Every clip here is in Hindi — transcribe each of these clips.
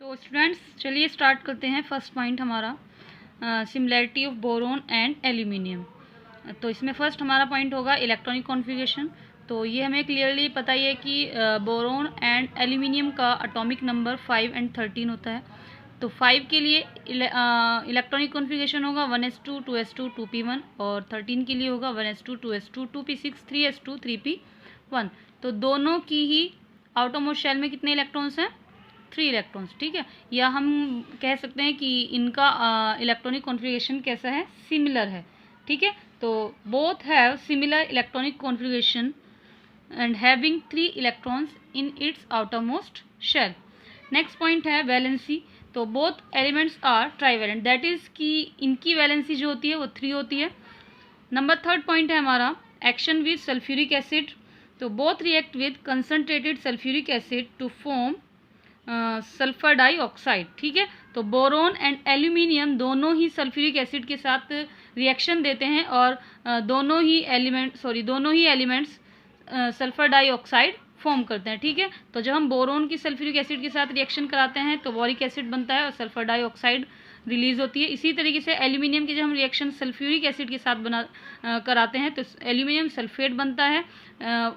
तो स्टूडेंट्स चलिए स्टार्ट करते हैं। फर्स्ट पॉइंट हमारा similarity of boron and aluminium. तो इसमें फर्स्ट हमारा पॉइंट होगा इलेक्ट्रॉनिक कॉन्फ़िगरेशन। तो ये हमें क्लियरली पता ही है कि बोरोन एंड एल्यूमिनियम का एटॉमिक नंबर 5 और 13 होता है। तो 5 के लिए इलेक्ट्रॉनिक कॉन्फ़िगरेशन होगा 1s2 2s2 2p1 और 13 के लिए होगा 1s2 2s2 2p6 3s2 3p1। तो दोनों की ही आउटरमोस्ट शेल में कितने इलेक्ट्रॉन्स हैं? 3 इलेक्ट्रॉन्स। ठीक है, या हम कह सकते हैं कि इनका इलेक्ट्रॉनिक कॉन्फ़िगरेशन कैसा है? सिमिलर है। ठीक है, तो both have similar electronic configuration and having 3 electrons in its outermost shell. Next point है वैलेंसी। तो both elements are trivalent, that is कि इनकी वैलेंसी जो होती है वो 3 होती है। नंबर थर्ड पॉइंट है हमारा एक्शन विद सल्फ्यूरिक एसिड। तो both react with concentrated sulphuric acid to form sulphur dioxide. ठीक है, तो बोरोन एंड एल्यूमिनियम दोनों ही सल्फ्यूरिक एसिड के साथ रिएक्शन देते हैं और दोनों ही एलिमेंट्स सल्फर डाइऑक्साइड फॉर्म करते हैं। ठीक है, तो जब हम बोरोन की सल्फ्यूरिक एसिड के साथ रिएक्शन कराते हैं तो बोरिक एसिड बनता है और सल्फर डाइऑक्साइड रिलीज होती है। इसी तरीके से एल्यूमिनियम की जब हम रिएक्शन सल्फ्यूरिक एसिड के साथ कराते हैं तो एल्यूमिनियम सल्फेट बनता है,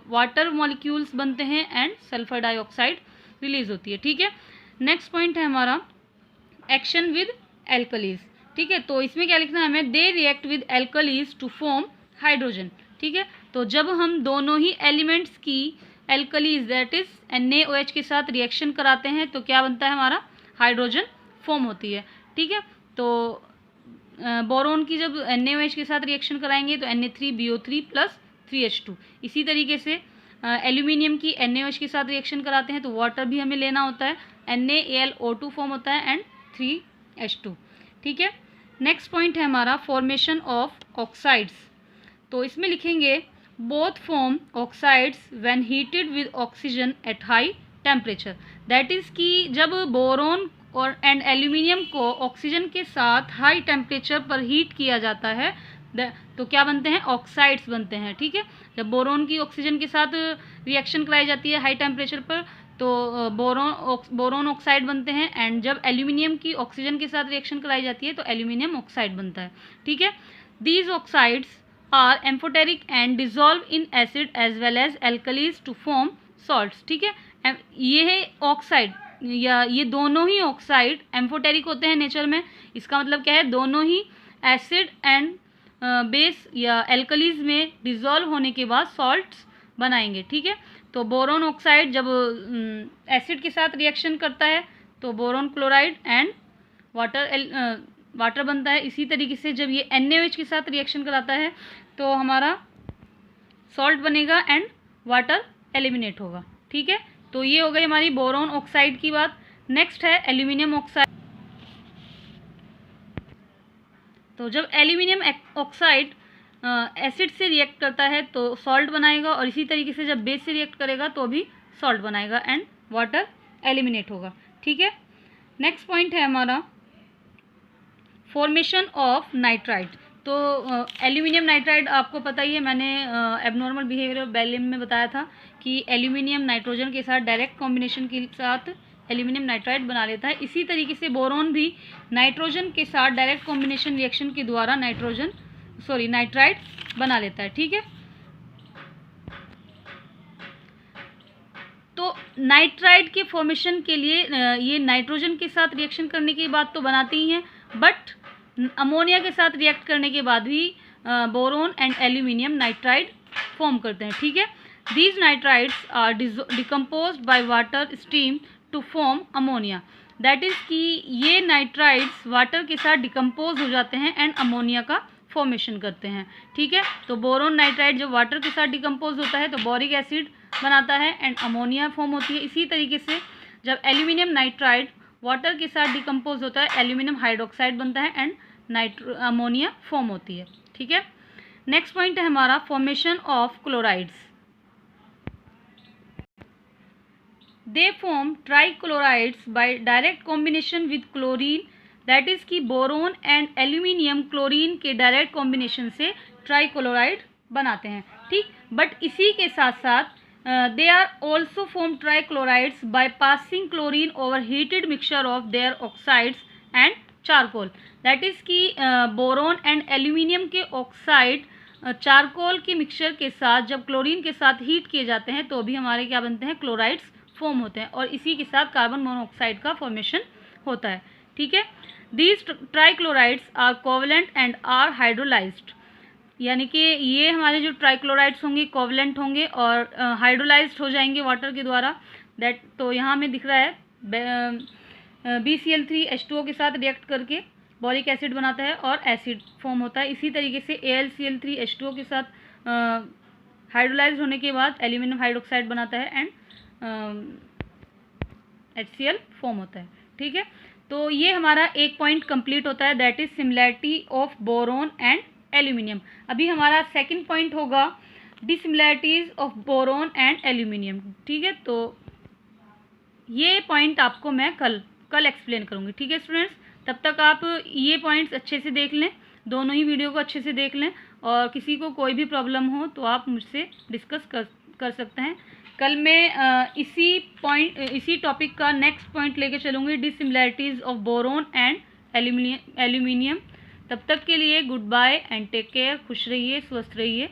वाटर मॉलिक्यूल्स बनते हैं एंड सल्फर डाइऑक्साइड रिलीज होती है। ठीक है, नेक्स्ट पॉइंट है हमारा एक्शन विद एल्कलीज। ठीक है, तो इसमें क्या लिखना है हमें? They react with alkalis to form hydrogen. ठीक है, तो जब हम दोनों ही एलिमेंट्स की एल्कलीज दैट इज NaOH के साथ रिएक्शन कराते हैं तो क्या बनता है हमारा? हाइड्रोजन फॉर्म होती है। ठीक है, तो बोरोन की जब NaOH के साथ रिएक्शन कराएंगे तो Na3BO3 प्लस 3H2। इसी तरीके से एल्यूमिनियम की NaOH के साथ रिएक्शन कराते हैं तो वाटर भी हमें लेना होता है, NaAlO2 फॉर्म होता है एंड 3H2। ठीक है, नेक्स्ट पॉइंट है हमारा फॉर्मेशन ऑफ ऑक्साइड्स। तो इसमें लिखेंगे both form oxides when heated with oxygen at high temperature. That is कि जब बोरोन और एंड एल्यूमिनियम को ऑक्सीजन के साथ हाई टेम्परेचर पर हीट किया जाता है तो क्या बनते हैं? ऑक्साइड्स बनते हैं। ठीक है, जब बोरोन की ऑक्सीजन के साथ रिएक्शन कराई जाती है हाई टेम्परेचर पर तो बोरोन ऑक्साइड बनते हैं एंड जब एल्यूमिनियम की ऑक्सीजन के साथ रिएक्शन कराई जाती है तो एल्यूमिनियम ऑक्साइड बनता है। ठीक है, these oxides are amphoteric and dissolve in acid as well as alkalis to form salts. ठीक है, ये है ऑक्साइड या ये दोनों ही ऑक्साइड एम्फोटेरिक होते हैं नेचर में। इसका मतलब क्या है? दोनों ही एसिड एंड बेस या एल्कलीज में डिजॉल्व होने के बाद सॉल्ट्स बनाएंगे। ठीक है, तो बोरोन ऑक्साइड जब एसिड के साथ रिएक्शन करता है तो बोरोन क्लोराइड एंड वाटर बनता है। इसी तरीके से जब ये NaOH के साथ रिएक्शन कराता है तो हमारा सॉल्ट बनेगा एंड वाटर एलिमिनेट होगा। ठीक है, तो ये हो गई हमारी बोरोन ऑक्साइड की बात। नेक्स्ट है एल्यूमिनियम ऑक्साइड। तो जब एल्यूमिनियम ऑक्साइड एसिड से रिएक्ट करता है तो सॉल्ट बनाएगा और इसी तरीके से जब बेस से रिएक्ट करेगा तो भी सॉल्ट बनाएगा एंड वाटर एलिमिनेट होगा। ठीक है, नेक्स्ट पॉइंट है हमारा फॉर्मेशन ऑफ नाइट्राइड। तो एल्यूमिनियम नाइट्राइड आपको पता ही है, मैंने एबनॉर्मल बिहेवियर ऑफ बेरिलियम में बताया था कि एल्यूमिनियम नाइट्रोजन के साथ डायरेक्ट कॉम्बिनेशन के साथ एल्यूमिनियम नाइट्राइड बना लेता है। इसी तरीके से बोरोन भी नाइट्रोजन के साथ डायरेक्ट कॉम्बिनेशन रिएक्शन के द्वारा नाइट्राइड बना लेता है। ठीक है, तो नाइट्राइड के फॉर्मेशन के लिए ये नाइट्रोजन के साथ रिएक्शन करने के बाद तो बनाते ही हैं, बट अमोनिया के साथ रिएक्ट करने के बाद भी boron and aluminium nitride form करते हैं। ठीक है, these nitrides are decomposed by water steam to form ammonia. That is कि ये नाइट्राइड्स वाटर के साथ डिकम्पोज हो जाते हैं एंड अमोनिया का फॉर्मेशन करते हैं। ठीक है, तो बोरोन नाइट्राइड जब वाटर के साथ डिकम्पोज होता है तो बोरिक एसिड बनाता है एंड अमोनिया फॉर्म होती है। इसी तरीके से जब एल्यूमिनियम नाइट्राइड वाटर के साथ डिकम्पोज होता है एल्यूमिनियम हाइड्रोक्साइड बनता है एंड अमोनिया फॉर्म होती है। ठीक है, नेक्स्ट पॉइंट है हमारा formation of chlorides. They form trichlorides by direct combination with chlorine. That is कि बोरोन एंड एल्यूमिनियम क्लोरीन के डायरेक्ट कॉम्बिनेशन से ट्राइक्लोराइड बनाते हैं। ठीक, बट इसी के साथ साथ They are also formed trichlorides by passing chlorine over heated mixture of their oxides and charcoal. That is कि बोरोन एंड एल्यूमिनियम के ऑक्साइड चारकोल के मिक्सचर के साथ जब क्लोरीन के साथ हीट किए जाते हैं तो भी हमारे क्या बनते हैं, क्लोराइड्स फॉर्म होते हैं और इसी के साथ कार्बन मोनोऑक्साइड का फॉर्मेशन होता है। ठीक है, these trichlorides are covalent and are hydrolysed, यानी कि ये हमारे जो ट्राइक्लोराइड्स होंगे कोवलेंट होंगे और हाइड्रोलाइज्ड हो जाएंगे वाटर के द्वारा। दैट तो यहाँ हमें दिख रहा है BCl3H2O के साथ रिएक्ट करके बॉरिक एसिड बनाता है और एसिड फॉर्म होता है। इसी तरीके से AlCl3H2O के साथ हाइड्रोलाइज्ड होने के बाद एल्यूमिनियम हाइड्रोक्साइड बनाता है एंड HCl फॉर्म होता है। ठीक है, तो ये हमारा एक पॉइंट कंप्लीट होता है, that is similarity of boron and aluminium. अभी हमारा सेकंड पॉइंट होगा dissimilarities of boron and aluminium. ठीक है, तो ये पॉइंट आपको मैं कल एक्सप्लेन करूँगी। ठीक है स्टूडेंट्स, तब तक आप ये पॉइंट्स अच्छे से देख लें, दोनों ही वीडियो को अच्छे से देख लें और किसी को कोई भी प्रॉब्लम हो तो आप मुझसे डिस्कस कर सकते हैं। कल मैं इसी टॉपिक का नेक्स्ट पॉइंट लेके चलूँगी, dissimilarities of boron and aluminium. तब तक के लिए good bye and take care, खुश रहिए, स्वस्थ रहिए।